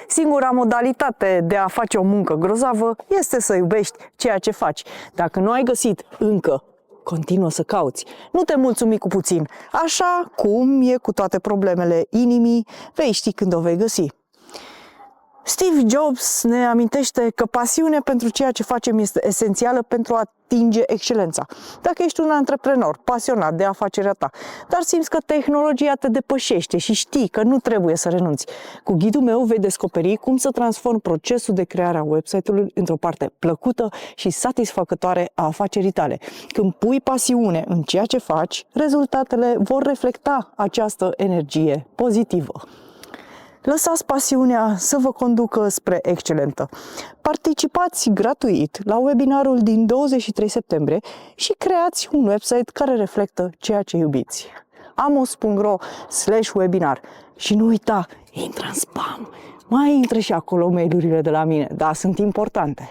Singura modalitate de a face o muncă grozavă este să iubești ceea ce faci. Dacă nu ai găsit încă, continuă să cauți. Nu te mulțumi cu puțin. Așa cum e cu toate problemele inimii, vei ști când o vei găsi. Steve Jobs ne amintește că pasiunea pentru ceea ce facem este esențială pentru a atinge excelența. Dacă ești un antreprenor pasionat de afacerea ta, dar simți că tehnologia te depășește și știi că nu trebuie să renunți, cu ghidul meu vei descoperi cum să transformi procesul de creare a website-ului într-o parte plăcută și satisfăcătoare a afacerii tale. Când pui pasiune în ceea ce faci, rezultatele vor reflecta această energie pozitivă. Lăsați pasiunea să vă conducă spre excelentă. Participați gratuit la webinarul din 23 septembrie și creați un website care reflectă ceea ce iubiți. amos.ro/webinar. Și nu uita, intră în spam. Mai intră și acolo mail-urile de la mine, dar sunt importante.